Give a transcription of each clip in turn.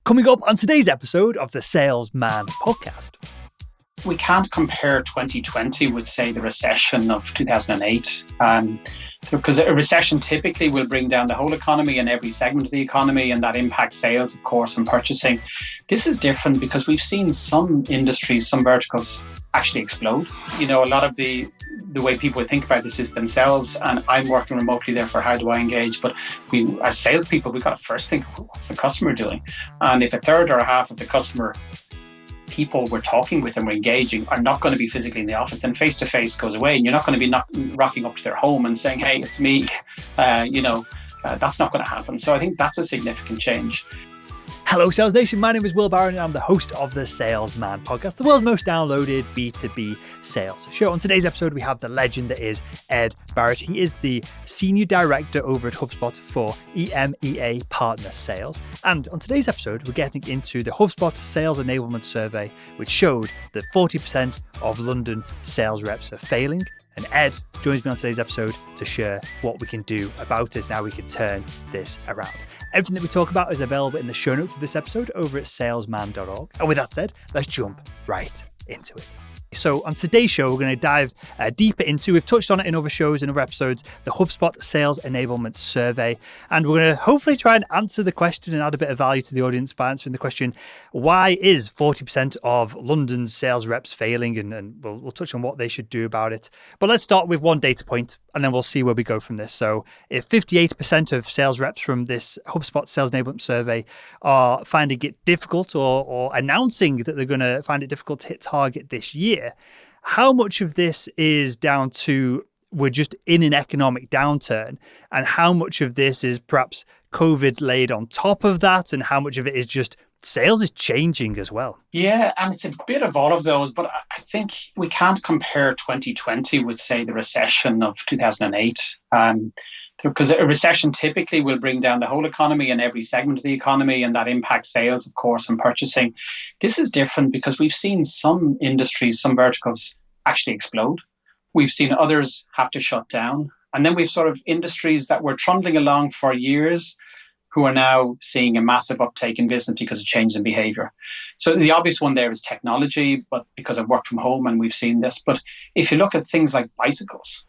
Coming up on today's episode of the Salesman podcast. We can't compare 2020 with, say, the recession of 2008, because a recession typically will bring down the whole economy and every segment of the economy, and that impacts sales, of course, and purchasing. This is different because we've seen some industries, some verticals actually explode. You know, a lot of the way people would think about this is themselves, and I'm working remotely, therefore how do I engage? But we, as salespeople, we've got to first think, what's the customer doing? And if a third or a half of the customer people we're talking with and we're engaging are not going to be physically in the office, then face-to-face goes away, and you're not going to be rocking up to their home and saying, hey, it's me. That's not going to happen. So I think that's a significant change. Hello, Sales Nation. My name is Will Barrett, and I'm the host of the Salesman podcast, the world's most downloaded B2B sales show. On today's episode, we have the legend that is Ed Barrett. He is the Senior Director over at Hubspot for EMEA Partner Sales. And on today's episode, we're getting into the Hubspot Sales Enablement Survey, which showed that 40% of London sales reps are failing. And Ed joins me on today's episode to share what we can do about it and how we can turn this around. Everything that we talk about is available in the show notes of this episode over at salesman.org. And with that said, let's jump right into it. So on today's show, we're going to dive deeper into, we've touched on it in other shows, in other episodes, the Hubspot Sales Enablement Survey. And we're going to hopefully try and answer the question and add a bit of value to the audience by answering the question, why is 40% of London's sales reps failing? And we'll touch on what they should do about it. But let's start with one data point, and then we'll see where we go from this. So if 58% of sales reps from this Hubspot Sales Enablement Survey are finding it difficult or announcing that they're going to find it difficult to hit target this year, how much of this is down to we're just in an economic downturn, and how much of this is perhaps COVID laid on top of that, and how much of it is just sales is changing as well? Yeah, and it's a bit of all of those, but I think we can't compare 2020 with, say, the recession of 2008. Because a recession typically will bring down the whole economy and every segment of the economy, and that impacts sales, of course, and purchasing. This is different because we've seen some industries, some verticals actually explode. We've seen others have to shut down. And then we've sort of industries that were trundling along for years who are now seeing a massive uptake in business because of changes in behavior. So the obvious one there is technology, but because I've worked from home and we've seen this. But if you look at things like bicycles,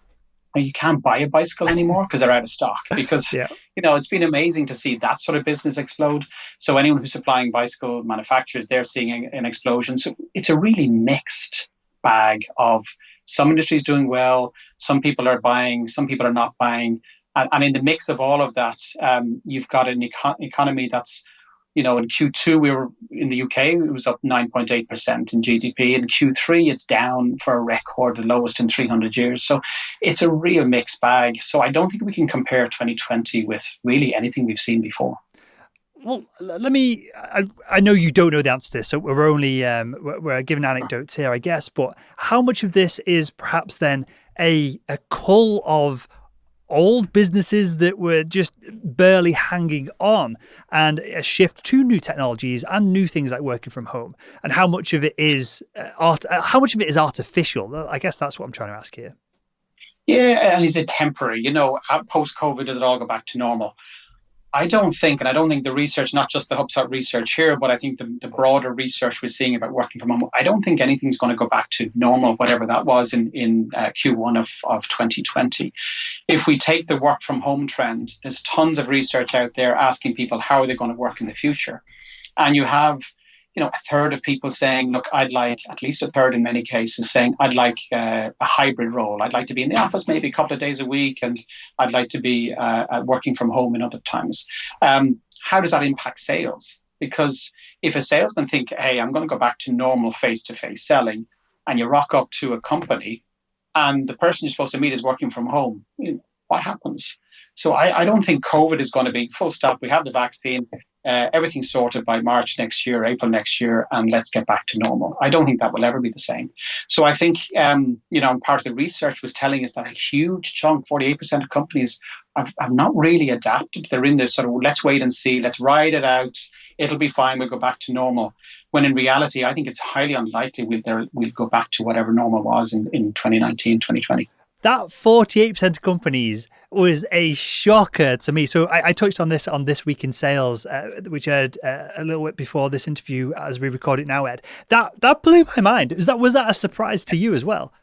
you can't buy a bicycle anymore because they're out of stock, because it's been amazing to see that sort of business explode. So anyone who's supplying bicycle manufacturers, they're seeing an explosion. So it's a really mixed bag of some industries doing well, some people are buying, some people are not buying. And in the mix of all of that, you've got an economy that's, in Q2, we were in the UK, it was up 9.8% in GDP. In Q3, it's down for a record, the lowest in 300 years. So it's a real mixed bag. So I don't think we can compare 2020 with really anything we've seen before. Well, I know you don't know the answer to this, so we're only, we're giving anecdotes here, I guess, but how much of this is perhaps then a cull of old businesses that were just barely hanging on, and a shift to new technologies and new things like working from home, and how much of it is artificial? I guess that's what I'm trying to ask here. Yeah, and is it temporary? Post-COVID, does it all go back to normal? I don't think the research, not just the Hubspot research here, but I think the broader research we're seeing about working from home, I don't think anything's going to go back to normal, whatever that was in Q1 of 2020. If we take the work from home trend, there's tons of research out there asking people how are they going to work in the future. And you have, a third of people saying, look, I'd like, at least a third in many cases, saying, I'd like a hybrid role. I'd like to be in the office maybe a couple of days a week, and I'd like to be working from home in other times. How does that impact sales? Because if a salesman think, hey, I'm going to go back to normal face-to-face selling, and you rock up to a company and the person you're supposed to meet is working from home, what happens? So I don't think COVID is going to be full stop. We have the vaccine. Everything's sorted by March next year, April next year, and let's get back to normal. I don't think that will ever be the same. So I think, part of the research was telling us that a huge chunk, 48% of companies have not really adapted. They're in the sort of, let's wait and see, let's ride it out. It'll be fine. We'll go back to normal. When in reality, I think it's highly unlikely we'll go back to whatever normal was in 2019, 2020. That 48% of companies was a shocker to me. So I touched on this week in sales, which aired a little bit before this interview as we record it now, Ed. That blew my mind. Was that a surprise to you as well?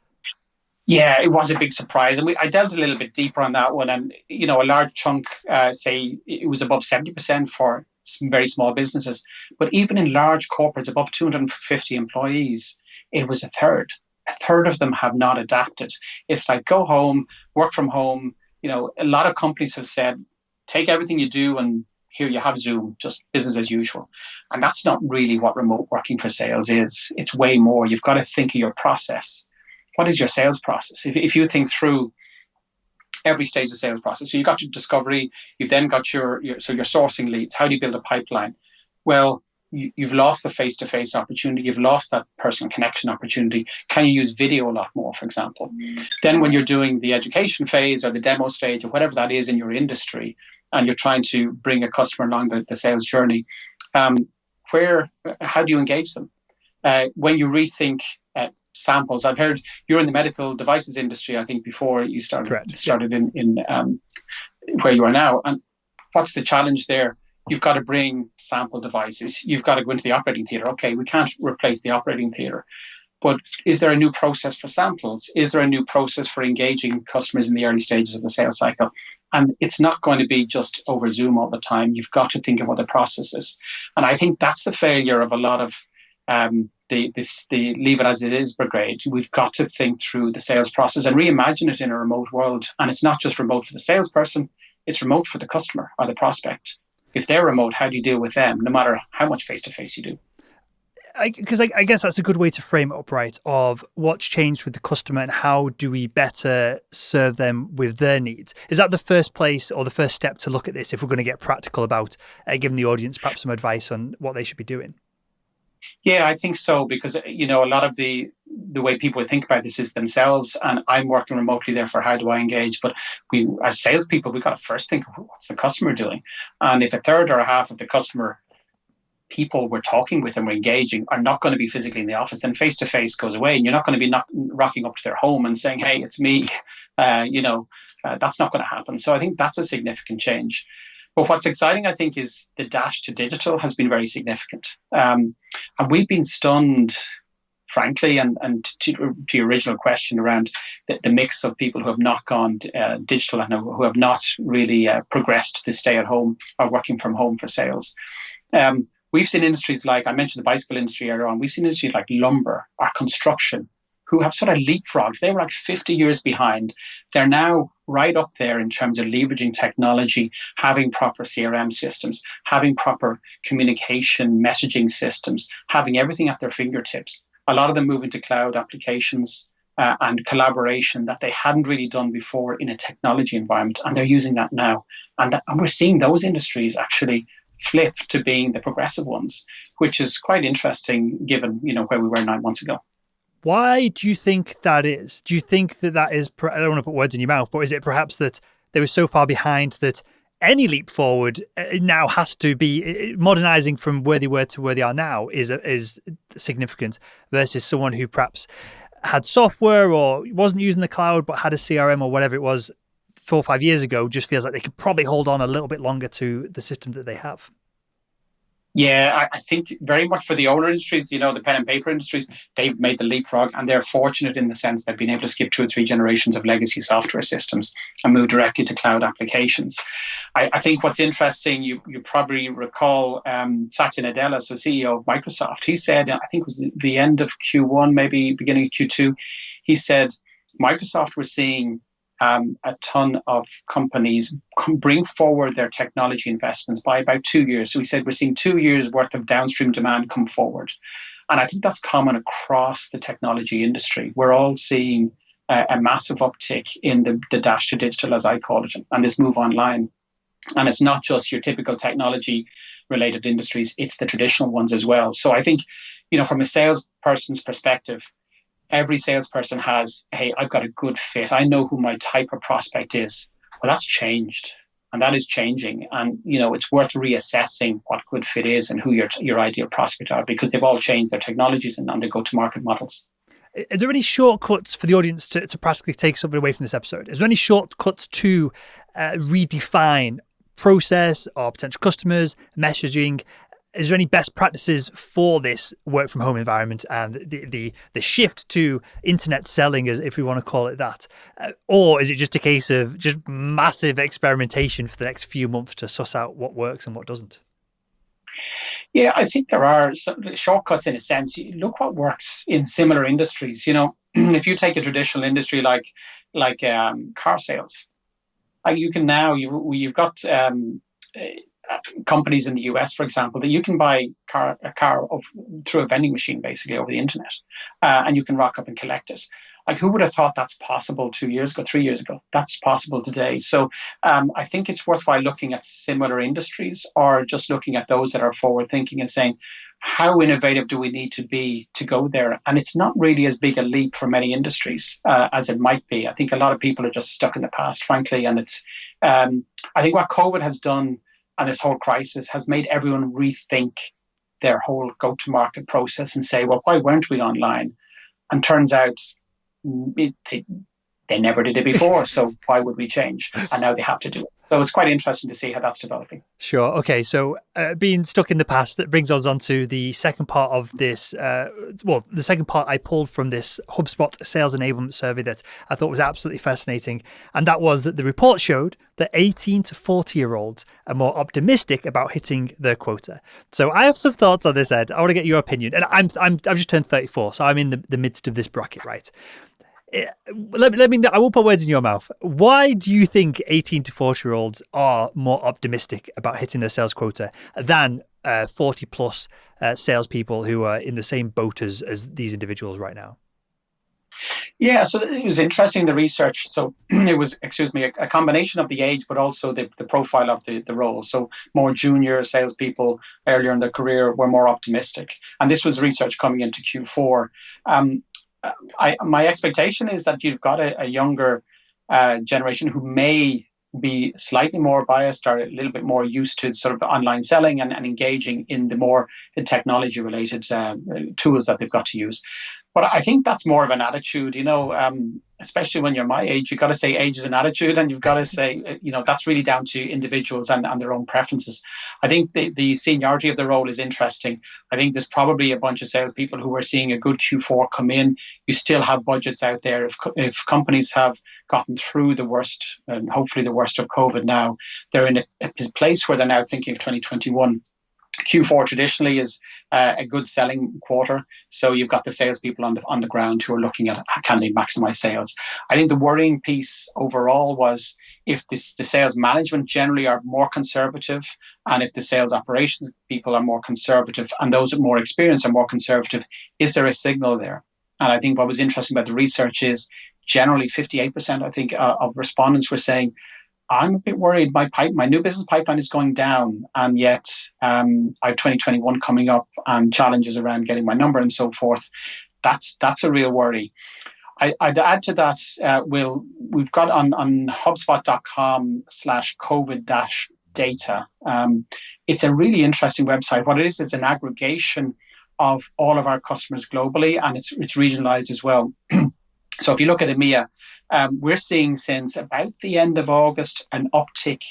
Yeah, it was a big surprise, and I delved a little bit deeper on that one. And a large chunk, say it was above 70% for some very small businesses, but even in large corporates above 250 employees, it was a third. A third of them have not adapted. It's like go home, work from home. A lot of companies have said, take everything you do and here you have Zoom, just business as usual. And that's not really what remote working for sales is. It's way more. You've got to think of your process. What is your sales process? If you think through every stage of the sales process, so you've got your discovery, you've then got your sourcing leads. How do you build a pipeline? Well, you've lost the face-to-face opportunity. You've lost that personal connection opportunity. Can you use video a lot more, for example? Then when you're doing the education phase or the demo stage or whatever that is in your industry, and you're trying to bring a customer along the sales journey, how do you engage them? When you rethink samples, I've heard you're in the medical devices industry, I think, before you started. Correct. Started in where you are now. And what's the challenge there? You've got to bring sample devices. You've got to go into the operating theater. Okay, we can't replace the operating theater, but is there a new process for samples? Is there a new process for engaging customers in the early stages of the sales cycle? And it's not going to be just over Zoom all the time. You've got to think of other processes. And I think that's the failure of a lot of the leave it as it is brigade. We've got to think through the sales process and reimagine it in a remote world. And it's not just remote for the salesperson, it's remote for the customer or the prospect. If they're remote, how do you deal with them, no matter how much face-to-face you do? Because I guess that's a good way to frame it up, right, of what's changed with the customer and how do we better serve them with their needs. Is that the first place or the first step to look at this if we're going to get practical about giving the audience perhaps some advice on what they should be doing? Yeah, I think so, because a lot of the way people think about this is themselves, and I'm working remotely, therefore how do I engage? But we, as salespeople, we've got to first think, what's the customer doing? And if a third or a half of the customer people we're talking with and we're engaging are not going to be physically in the office, then face-to-face goes away, and you're not going to be rocking up to their home and saying, hey, it's me. That's not going to happen. So I think that's a significant change. But what's exciting, I think, is the dash to digital has been very significant. And we've been stunned, frankly, and to your original question around the mix of people who have not gone digital and who have not really progressed to stay at home or working from home for sales. We've seen industries like, I mentioned the bicycle industry earlier on, we've seen industries like lumber or construction who have sort of leapfrogged. They were like 50 years behind. They're now right up there in terms of leveraging technology, having proper CRM systems, having proper communication messaging systems, having everything at their fingertips. A lot of them moving to cloud applications and collaboration that they hadn't really done before in a technology environment, and they're using that now. And we're seeing those industries actually flip to being the progressive ones, which is quite interesting given where we were 9 months ago. Why do you think that is? Do you think that is, I don't want to put words in your mouth, but is it perhaps that they were so far behind that any leap forward now has to be modernizing from where they were to where they are now is significant versus someone who perhaps had software or wasn't using the cloud but had a CRM or whatever it was 4 or 5 years ago, just feels like they could probably hold on a little bit longer to the system that they have? Yeah, I think very much for the older industries, the pen and paper industries, they've made the leapfrog, and they're fortunate in the sense they've been able to skip 2 or 3 generations of legacy software systems and move directly to cloud applications. I think what's interesting, you probably recall Satya Nadella, so CEO of Microsoft, he said, I think it was the end of Q1, maybe beginning of Q2, he said Microsoft was seeing a ton of companies bring forward their technology investments by about 2 years. So we said we're seeing 2 years worth of downstream demand come forward. And I think that's common across the technology industry. We're all seeing a massive uptick in the dash to digital, as I call it, and this move online. And it's not just your typical technology related industries, it's the traditional ones as well. So I think, from a salesperson's perspective, every salesperson has, hey, I've got a good fit. I know who my type of prospect is. Well, that's changed, and that is changing. And, it's worth reassessing what good fit is and who your ideal prospect are, because they've all changed their technologies and their go-to-market models. Are there any shortcuts for the audience to practically take something away from this episode? Is there any shortcuts to redefine process or potential customers, messaging? Is there any best practices for this work from home environment and the shift to internet selling, as if we want to call it that? Or is it just a case of just massive experimentation for the next few months to suss out what works and what doesn't? Yeah, I think there are some shortcuts in a sense. You look what works in similar industries. If you take a traditional industry like car sales, you can now you've got companies in the US, for example, that you can buy a car through a vending machine, basically over the internet, and you can rock up and collect it. Like, who would have thought that's possible 2 years ago, 3 years ago? That's possible today. So I think it's worthwhile looking at similar industries, or just looking at those that are forward thinking and saying, how innovative do we need to be to go there? And it's not really as big a leap for many industries as it might be. I think a lot of people are just stuck in the past, frankly. And it's I think what COVID has done, and this whole crisis, has made everyone rethink their whole go-to-market process and say, well, why weren't we online? And turns out they never did it before, so why would we change? And now they have to do it. So it's quite interesting to see how that's developing. Sure. Okay. So being stuck in the past, that brings us on to the second part of this. The second part I pulled from this Hubspot Sales Enablement survey that I thought was absolutely fascinating. And that was that the report showed that 18 to 40-year-olds are more optimistic about hitting their quota. So I have some thoughts on this, Ed. I want to get your opinion. And I've just turned 34, so I'm in the midst of this bracket, right? Let me know. I won't put words in your mouth. Why do you think 18 to 40-year-olds are more optimistic about hitting their sales quota than 40 plus salespeople who are in the same boat as these individuals right now? Yeah, so it was interesting, the research. So it was, a combination of the age, but also the profile of the role. So more junior salespeople earlier in their career were more optimistic. And this was research coming into Q4. My expectation is that you've got a younger generation who may be slightly more biased or a little bit more used to sort of online selling and engaging in the more technology-related tools that they've got to use. But I think that's more of an attitude, especially when you're my age. You've got to say age is an attitude, and you've got to say, that's really down to individuals and their own preferences. I think the seniority of the role is interesting. I think there's probably a bunch of salespeople who are seeing a good Q4 come in. You still have budgets out there. If companies have gotten through the worst, and hopefully the worst of COVID now, they're in a place where they're now thinking of 2021. Q4 traditionally is a good selling quarter, so you've got the salespeople on the ground who are looking at how can they maximize sales. I think the worrying piece overall was if the sales management generally are more conservative, and if the sales operations people are more conservative, and those with more experience are more conservative, is there a signal there? And I think what was interesting about the research is generally 58%, I think, of respondents were saying, I'm a bit worried. My new business pipeline is going down, and yet I have 2021 coming up and challenges around getting my number and so forth. That's a real worry. I'd add to that, we've got on hubspot.com/COVID-data. It's a really interesting website. What it is, it's an aggregation of all of our customers globally, and it's regionalized as well. So if you look at EMEA, we're seeing since about the end of August an uptick,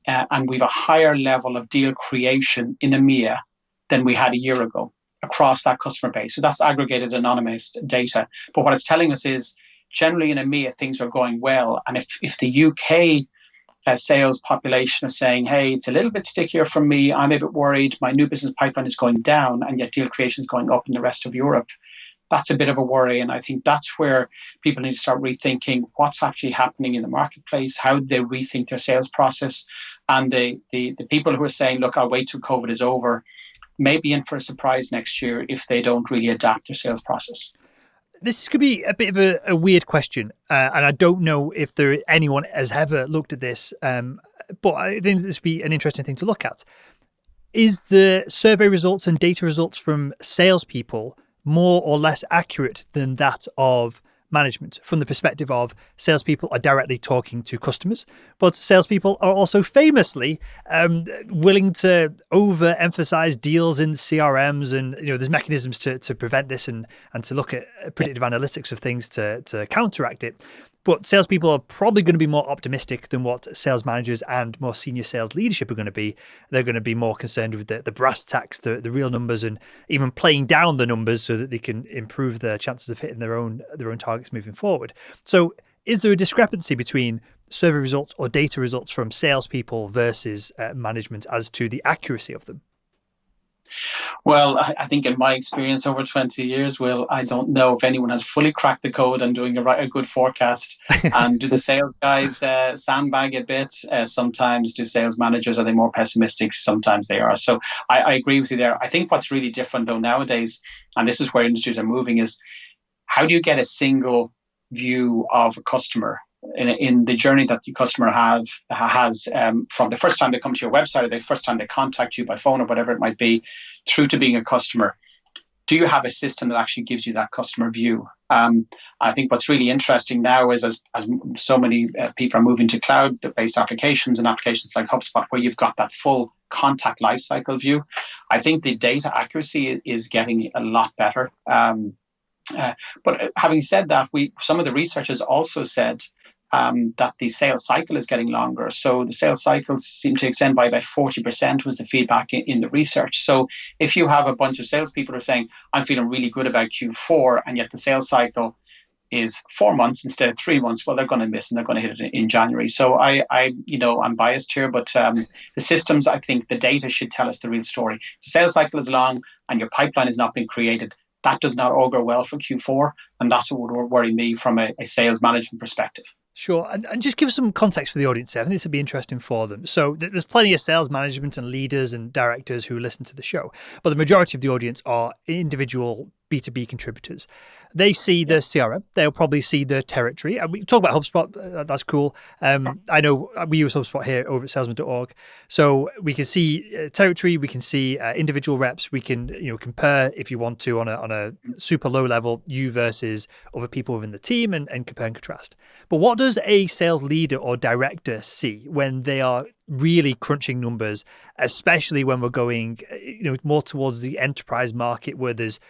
and we've a higher level of deal creation in EMEA than we had a year ago across that customer base. So that's aggregated anonymous data. But what it's telling us is generally in EMEA things are going well. And if the UK sales population is saying, hey, it's a little bit stickier for me, I'm a bit worried, my new business pipeline is going down, and yet deal creation is going up in the rest of Europe, that's a bit of a worry. And I think that's where people need to start rethinking what's actually happening in the marketplace, how they rethink their sales process. And the people who are saying, look, I'll wait till COVID is over, may be in for a surprise next year if they don't really adapt their sales process. This could be a bit of a weird question, and I don't know if anyone has ever looked at this, but I think this would be an interesting thing to look at. Is the survey results and data results from salespeople more or less accurate than that of management from the perspective of salespeople are directly talking to customers, but salespeople are also famously willing to overemphasize deals in CRMs, and there's mechanisms to prevent this and to look at predictive analytics of things to counteract it. But salespeople are probably going to be more optimistic than what sales managers and more senior sales leadership are going to be. They're going to be more concerned with the brass tacks, the real numbers, and even playing down the numbers so that they can improve their chances of hitting their own targets moving forward. So is there a discrepancy between survey results or data results from salespeople versus management as to the accuracy of them? Well, I think in my experience over 20 years, Will, I don't know if anyone has fully cracked the code on doing a good forecast. And do the sales guys sandbag a bit? Sometimes do sales managers, are they more pessimistic? Sometimes they are. So I agree with you there. I think what's really different though nowadays, and this is where industries are moving, is how do you get a single view of a customer in the journey that the customer has from the first time they come to your website or the first time they contact you by phone or whatever it might be, through to being a customer? Do you have a system that actually gives you that customer view? I think what's really interesting now is as so many people are moving to cloud-based applications and applications like Hubspot, where you've got that full contact lifecycle view, I think the data accuracy is getting a lot better. But having said that, some of the researchers also said that the sales cycle is getting longer. So the sales cycles seem to extend by about 40% was the feedback in the research. So if you have a bunch of salespeople who are saying, I'm feeling really good about Q4, and yet the sales cycle is 4 months instead of 3 months, well, they're going to miss and they're going to hit it in January. So I'm biased here, but the systems, I think the data should tell us the real story. The sales cycle is long and your pipeline has not been created. That does not augur well for Q4. And that's what would worry me from a sales management perspective. Sure. And just give some context for the audience there. I think this would be interesting for them. So there's plenty of sales management and leaders and directors who listen to the show, but the majority of the audience are individual B2B contributors. They see the CRM, they'll probably see the territory. And we talk about HubSpot, that's cool. I know we use HubSpot here over at salesman.org. So we can see territory, we can see individual reps, we can compare if you want to on a super low level, you versus other people within the team and compare and contrast. But what does a sales leader or director see when they are really crunching numbers, especially when we're going more towards the enterprise market where there's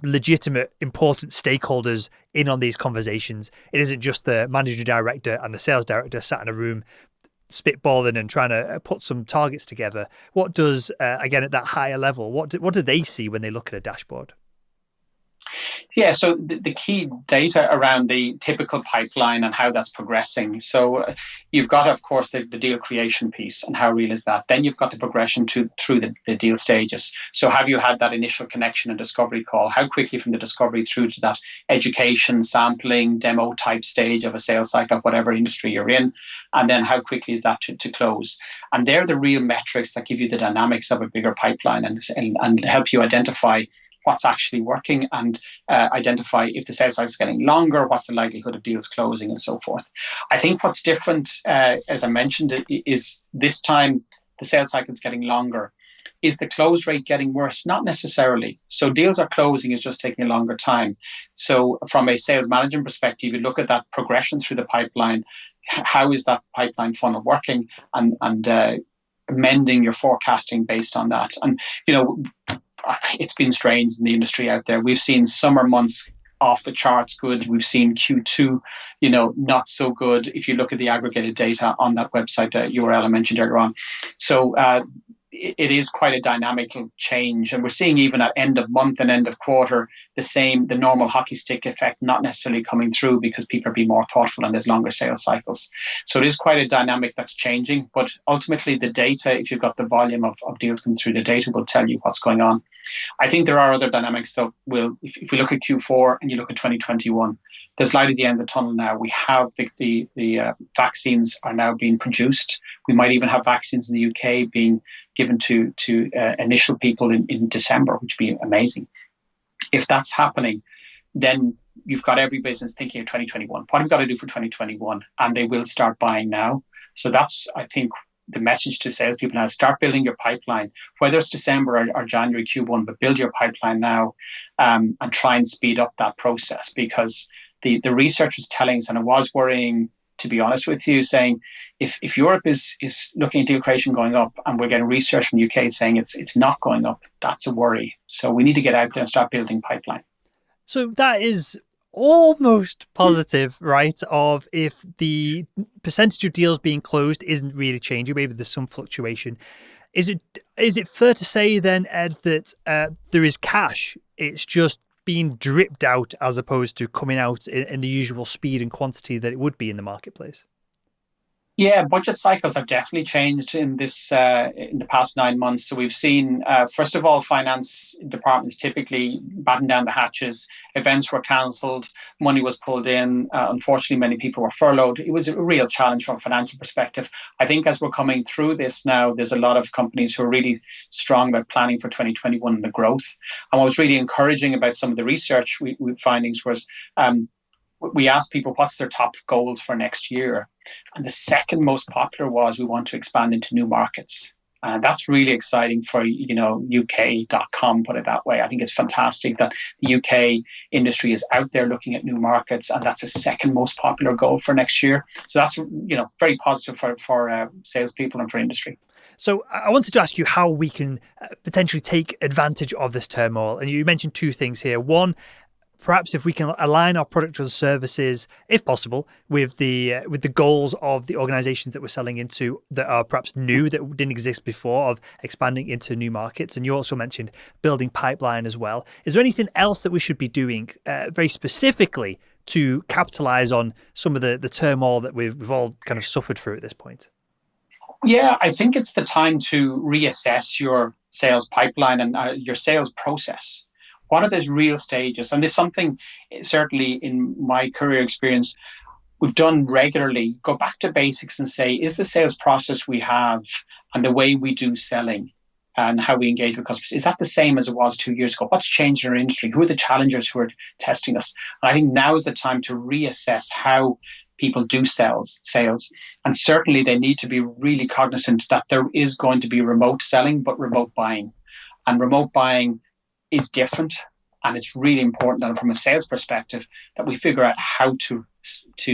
legitimate, important stakeholders in on these conversations? It isn't just the manager director and the sales director sat in a room spitballing and trying to put some targets together. What does, again, at that higher level, what do they see when they look at a dashboard? Yeah, so the key data around the typical pipeline and how that's progressing. So you've got, of course, the deal creation piece and how real is that? Then you've got the progression through the deal stages. So have you had that initial connection and discovery call? How quickly from the discovery through to that education, sampling, demo type stage of a sales cycle, whatever industry you're in? And then how quickly is that to close? And they're the real metrics that give you the dynamics of a bigger pipeline and help you identify what's actually working and identify if the sales cycle is getting longer, what's the likelihood of deals closing and so forth. I think what's different, as I mentioned, is this time the sales cycle is getting longer. Is the close rate getting worse? Not necessarily. So deals are closing, it's just taking a longer time. So from a sales management perspective, you look at that progression through the pipeline. How is that pipeline funnel working? And amending your forecasting based on that. And, it's been strange in the industry out there. We've seen summer months off the charts good. We've seen Q2, not so good. If you look at the aggregated data on that website URL I mentioned earlier on. So it is quite a dynamic change. And we're seeing even at end of month and end of quarter, the normal hockey stick effect not necessarily coming through because people are being more thoughtful and there's longer sales cycles. So it is quite a dynamic that's changing. But ultimately the data, if you've got the volume of deals coming through, the data will tell you what's going on. I think there are other dynamics though. If we look at Q4 and you look at 2021, there's light at the end of the tunnel now. We have the vaccines are now being produced. We might even have vaccines in the UK being given to initial people in December, which would be amazing. If that's happening, then you've got every business thinking of 2021. What have we got to do for 2021? And they will start buying now. So that's, I think, the message to salespeople now. Start building your pipeline, whether it's December or January Q1, but build your pipeline now and try and speed up that process because the research is telling us, and it was worrying, to be honest with you, saying if Europe is looking at deal creation going up, and we're getting research from the UK saying it's not going up, that's a worry. So we need to get out there and start building pipeline. So that is almost positive, right? Of if the percentage of deals being closed isn't really changing, maybe there's some fluctuation. Is it fair to say then, Ed, that there is cash? It's just being dripped out as opposed to coming out in the usual speed and quantity that it would be in the marketplace? Yeah, budget cycles have definitely changed in the past 9 months. So we've seen, first of all, finance departments typically batten down the hatches. Events were cancelled, money was pulled in. Unfortunately, many people were furloughed. It was a real challenge from a financial perspective. I think as we're coming through this now, there's a lot of companies who are really strong about planning for 2021 and the growth. And what was really encouraging about some of the research findings was we asked people what's their top goals for next year. And the second most popular was we want to expand into new markets. And that's really exciting for, UK.com, put it that way. I think it's fantastic that the UK industry is out there looking at new markets, and that's the second most popular goal for next year. So that's, very positive for salespeople and for industry. So I wanted to ask you how we can potentially take advantage of this turmoil. And you mentioned two things here. One, perhaps if we can align our products and services, if possible, with the goals of the organizations that we're selling into that are perhaps new, that didn't exist before, of expanding into new markets. And you also mentioned building pipeline as well. Is there anything else that we should be doing very specifically to capitalize on some of the turmoil that we've all kind of suffered through at this point? Yeah, I think it's the time to reassess your sales pipeline and your sales process. What are those real stages? And there's something, certainly in my career experience, we've done regularly. Go back to basics and say, is the sales process we have and the way we do selling and how we engage with customers, is that the same as it was 2 years ago? What's changed in our industry? Who are the challengers who are testing us? And I think now is the time to reassess how people do sales. And certainly they need to be really cognizant that there is going to be remote selling, but remote buying. And remote buying is different, and it's really important that from a sales perspective that we figure out how to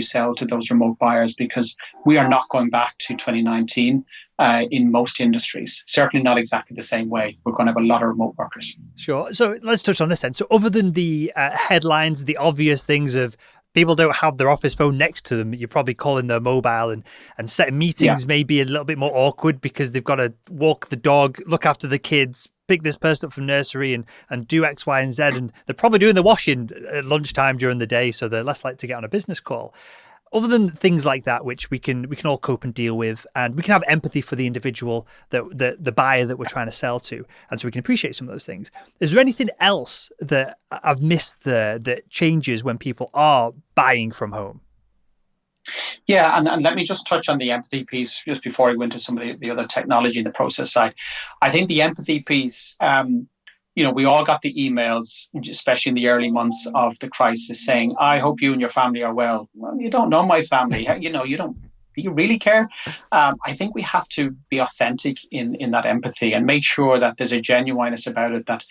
sell to those remote buyers, because we are not going back to 2019 in most industries. Certainly not exactly the same way. We're going to have a lot of remote workers. Sure. So let's touch on this then. So other than the headlines, the obvious things of people don't have their office phone next to them, you're probably calling their mobile, and setting meetings may be a little bit more awkward because they've got to walk the dog, look after the kids, pick this person up from nursery and do X, Y, and Z. And they're probably doing the washing at lunchtime during the day, so they're less likely to get on a business call. Other than things like that, which we can all cope and deal with, and we can have empathy for the individual, the buyer that we're trying to sell to, and so we can appreciate some of those things. Is there anything else that I've missed that changes when people are buying from home? Yeah, and let me just touch on the empathy piece just before I go into some of the other technology in the process side. I think the empathy piece, we all got the emails, especially in the early months of the crisis, saying, I hope you and your family are well. Well, you don't know my family. Do you really care? I think we have to be authentic in that empathy and make sure that there's a genuineness about it that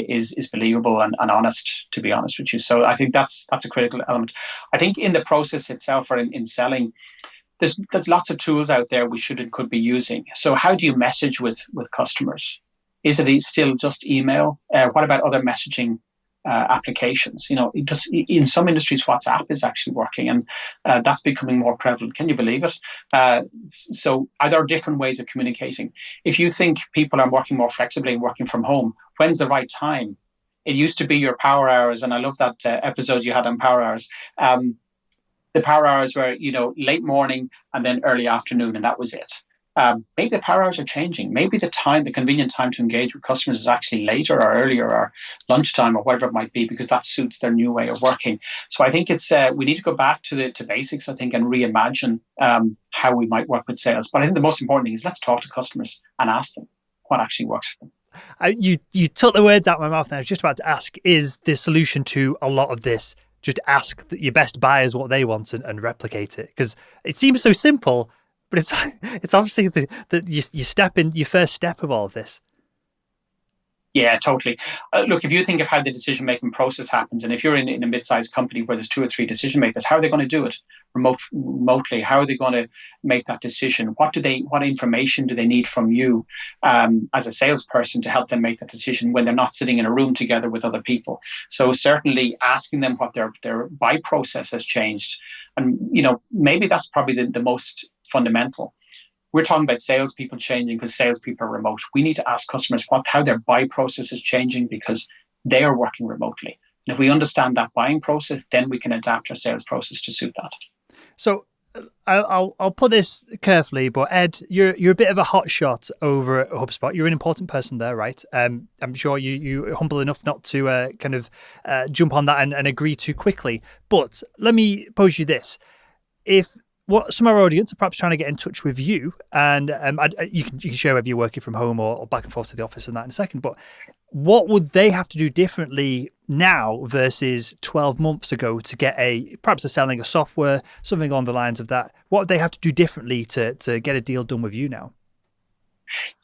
is believable and honest, to be honest with you. So I think that's a critical element. I think in the process itself, or in selling, there's lots of tools out there we should and could be using. So how do you message with customers? Is it still just email? What about other messaging applications? In some industries, WhatsApp is actually working, and that's becoming more prevalent. Can you believe it? So are there different ways of communicating? If you think people are working more flexibly and working from home, when's the right time? It used to be your power hours, and I love that episode you had on power hours. The power hours were, late morning and then early afternoon, and that was it. Maybe the power hours are changing. Maybe the convenient time to engage with customers is actually later or earlier or lunchtime or whatever it might be, because that suits their new way of working. So I think it's we need to go back to basics, I think, and reimagine how we might work with sales. But I think the most important thing is let's talk to customers and ask them what actually works for them. You took the words out of my mouth, and I was just about to ask, is the solution to a lot of this just ask your best buyers what they want and replicate it? Because it seems so simple, but it's obviously you step in your first step of all of this. Yeah, totally. Look, if you think of how the decision-making process happens, and if you're in a mid-sized company where there's two or three decision makers, how are they going to do it remotely? How are they going to make that decision? What information do they need from you as a salesperson to help them make that decision when they're not sitting in a room together with other people? So certainly asking them what their buy process has changed, and maybe that's probably the most fundamental. We're talking about salespeople changing because salespeople are remote. We need to ask customers how their buy process is changing because they are working remotely. And if we understand that buying process, then we can adapt our sales process to suit that. So I'll put this carefully, but Ed, you're a bit of a hot shot over at HubSpot. You're an important person there, right? I'm sure you're humble enough not to jump on that and agree too quickly. But let me pose you this: if some of our audience are perhaps trying to get in touch with you, and you can share whether you're working from home or back and forth to the office and that in a second, but what would they have to do differently now versus 12 months ago to get perhaps they're selling a software, something along the lines of that? What would they have to do differently to get a deal done with you now?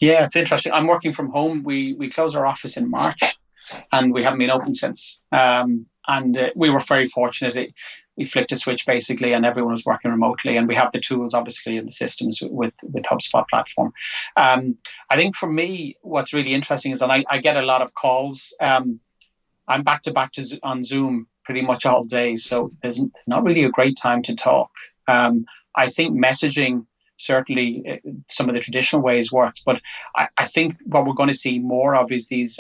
Yeah, it's interesting. I'm working from home. We closed our office in March and we haven't been open since. And we were very fortunate. We flicked a switch basically, and everyone was working remotely. And we have the tools, obviously, and the systems with HubSpot platform. I think for me, what's really interesting is that I get a lot of calls. I'm back to back on Zoom pretty much all day, so there's not really a great time to talk. I think messaging certainly some of the traditional ways works, but I think what we're going to see more of is these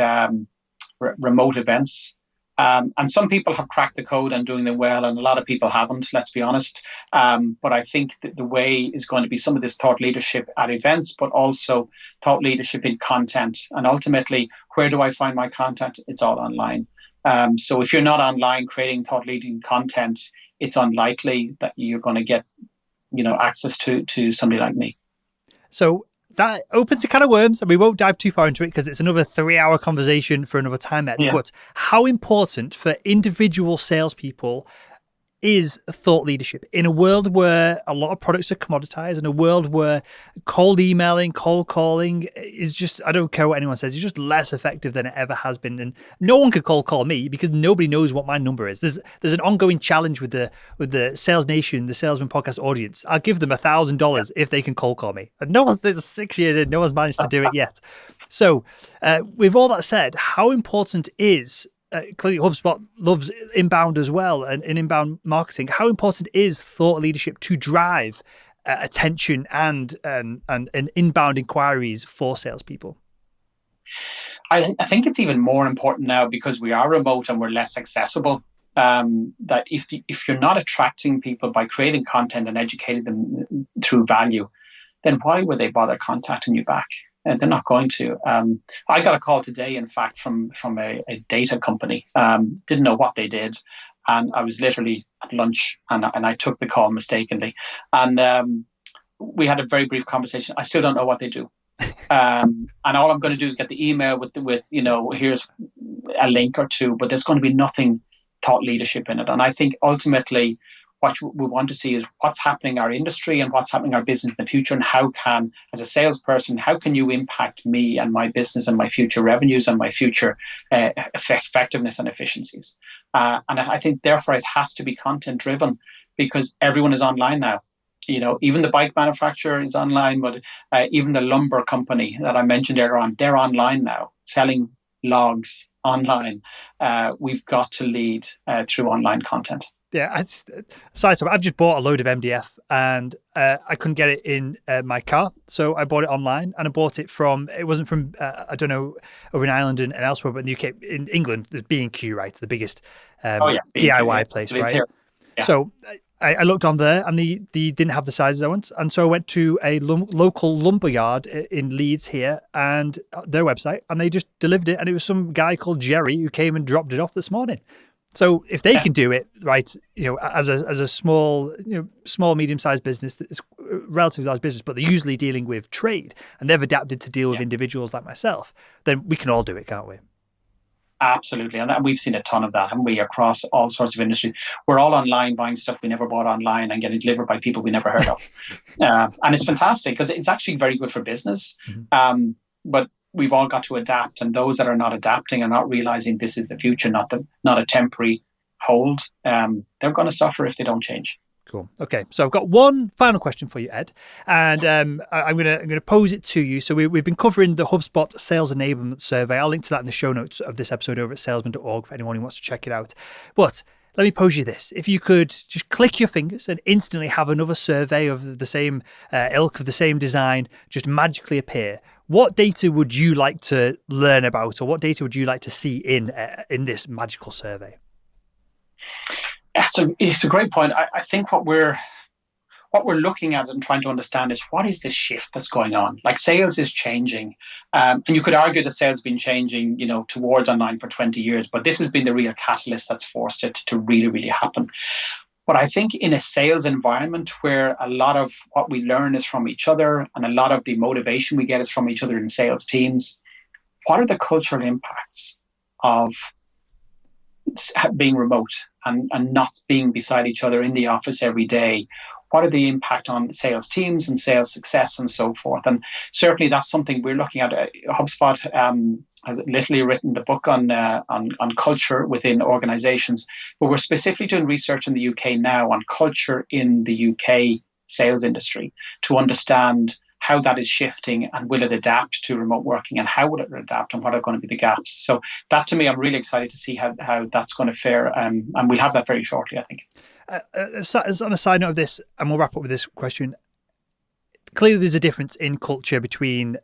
remote events. And some people have cracked the code and doing them well, and a lot of people haven't, let's be honest. But I think that the way is going to be some of this thought leadership at events, but also thought leadership in content. And ultimately, where do I find my content? It's all online. So if you're not online creating thought leading content, it's unlikely that you're going to get, access to somebody like me. So that opens a can of worms, and we won't dive too far into it because it's another 3-hour conversation for another time, Ed. Yeah. But how important for individual salespeople is thought leadership in a world where a lot of products are commoditized, in a world where cold emailing, cold calling is just, I don't care what anyone says, it's just less effective than it ever has been. And no one could cold call me because nobody knows what my number is. There's an ongoing challenge with the Sales Nation, the Salesman podcast audience. I'll give them $1,000 if they can cold call me. And no one, there's 6 years in, no one's managed to do it yet. So with all that said, how important is clearly HubSpot loves inbound as well, and in inbound marketing, how important is thought leadership to drive attention and inbound inquiries for salespeople? I think it's even more important now because we are remote and we're less accessible. That if you're not attracting people by creating content and educating them through value, then why would they bother contacting you back? And they're not going to. I got a call today, in fact, from a data company. Didn't know what they did, and I was literally at lunch, and I took the call mistakenly, and we had a very brief conversation. I still don't know what they do, and all I'm going to do is get the email with here's a link or two, but there's going to be nothing thought leadership in it. And I think ultimately, what we want to see is what's happening in our industry and what's happening in our business in the future, and how can, as a salesperson, how can you impact me and my business and my future revenues and my future effectiveness and efficiencies. And I think, therefore, it has to be content driven because everyone is online now. Even the bike manufacturer is online, but even the lumber company that I mentioned earlier on, they're online now, selling logs online. We've got to lead through online content. Yeah, I've just bought a load of MDF and I couldn't get it in my car, so I bought it online, and I bought it it wasn't from I don't know, over in Ireland and elsewhere, but in the UK, in England, there's B&Q, right, the biggest DIY place, right? Yeah. So I looked on there, and they didn't have the sizes I want, and so I went to a local lumberyard in Leeds here, and their website, and they just delivered it, and it was some guy called Jerry who came and dropped it off this morning. So if they can do it, right, as a small, medium-sized business, it's a relatively large business, but they're usually dealing with trade, and they've adapted to deal with individuals like myself, then we can all do it, can't we? Absolutely. And we've seen a ton of that, haven't we, across all sorts of industries. We're all online buying stuff we never bought online and getting delivered by people we never heard of. And it's fantastic because it's actually very good for business. Mm-hmm. But we've all got to adapt, and those that are not adapting are not realizing this is the future, not a temporary hold. They're going to suffer if they don't change. Cool. Okay, so I've got one final question for you, Ed, and I'm gonna pose it to you. So we've been covering the HubSpot Sales Enablement Survey. I'll link to that in the show notes of this episode over at salesman.org for anyone who wants to check it out. But let me pose you this: if you could just click your fingers and instantly have another survey of the same ilk, of the same design, just magically appear, what data would you like to learn about, or what data would you like to see in this magical survey? It's a great point. I think what we're looking at and trying to understand is what is this shift that's going on? Like, sales is changing, and you could argue that sales has been changing, towards online for 20 years, but this has been the real catalyst that's forced it to really, really happen. But I think in a sales environment where a lot of what we learn is from each other and a lot of the motivation we get is from each other in sales teams, what are the cultural impacts of being remote and not being beside each other in the office every day? What are the impact on sales teams and sales success and so forth? And certainly that's something we're looking at. HubSpot has literally written the book on culture within organizations, but we're specifically doing research in the UK now on culture in the UK sales industry to understand how that is shifting, and will it adapt to remote working, and how will it adapt, and what are going to be the gaps? So that, to me, I'm really excited to see how that's going to fare, and we'll have that very shortly, I think. On a side note of this, and we'll wrap up with this question, clearly there's a difference in culture between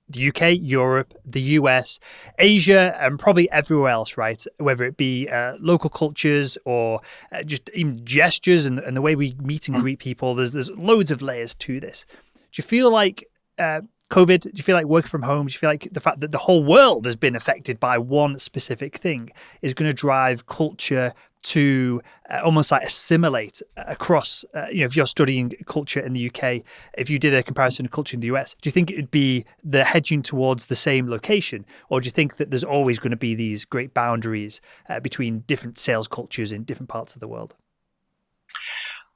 the UK, Europe, the US, Asia, and probably everywhere else, right? Whether it be local cultures or just even gestures and the way we meet and greet people, there's loads of layers to this. Do you feel like COVID, do you feel like working from home, do you feel like the fact that the whole world has been affected by one specific thing is going to drive culture to almost like assimilate across, if you're studying culture in the UK, if you did a comparison of culture in the US, do you think it would be the hedging towards the same location? Or do you think that there's always going to be these great boundaries between different sales cultures in different parts of the world?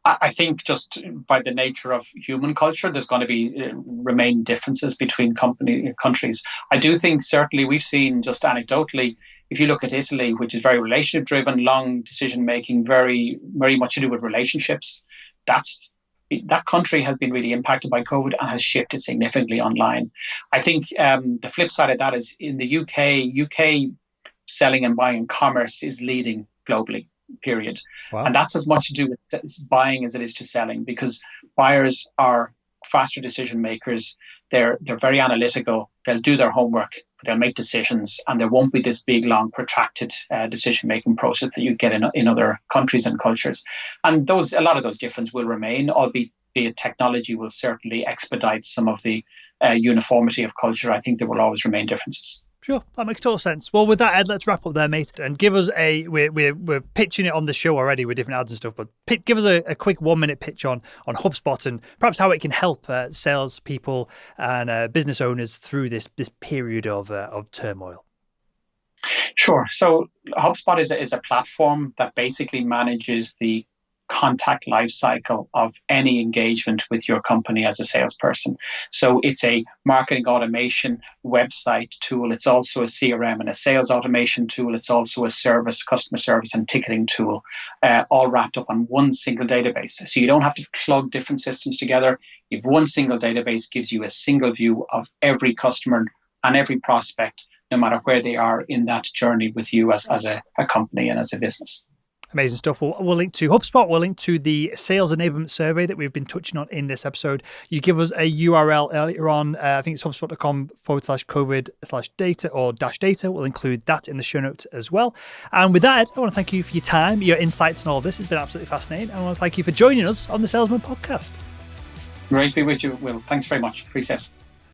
I think just by the nature of human culture, there's going to be remain differences between countries. I do think certainly we've seen, just anecdotally, if you look at Italy, which is very relationship driven, long decision making, very, very much to do with relationships, that country has been really impacted by COVID and has shifted significantly online. I think the flip side of that is in the UK selling and buying and commerce is leading globally. Period. Wow. And that's as much to do with buying as it is to selling, because buyers are faster decision makers. They're very analytical. They'll do their homework. They'll make decisions, and there won't be this big, long, protracted decision making process that you get in other countries and cultures. And a lot of those differences will remain, albeit technology will certainly expedite some of the uniformity of culture. I think there will always remain differences. Sure, that makes total sense. Well, with that, Ed, let's wrap up there, mate, and give us we're pitching it on the show already with different ads and stuff, but give us a quick 1-minute pitch on HubSpot and perhaps how it can help salespeople and business owners through this period of turmoil. Sure. So HubSpot is a platform that basically manages the contact lifecycle of any engagement with your company as a salesperson. So it's a marketing automation website tool. It's also a CRM and a sales automation tool. It's also a customer service and ticketing tool, all wrapped up on one single database. So you don't have to plug different systems together. If one single database gives you a single view of every customer and every prospect, no matter where they are in that journey with you as a company and as a business. Amazing stuff. We'll link to HubSpot. We'll link to the Sales Enablement Survey that we've been touching on in this episode. You give us a URL earlier on. I think it's hubspot.com/COVID/data or -data. We'll include that in the show notes as well. And with that, I want to thank you for your time, your insights and all of this. It's been absolutely fascinating. I want to thank you for joining us on the Salesman podcast. Great to be with you, Will. Thanks very much. Appreciate it.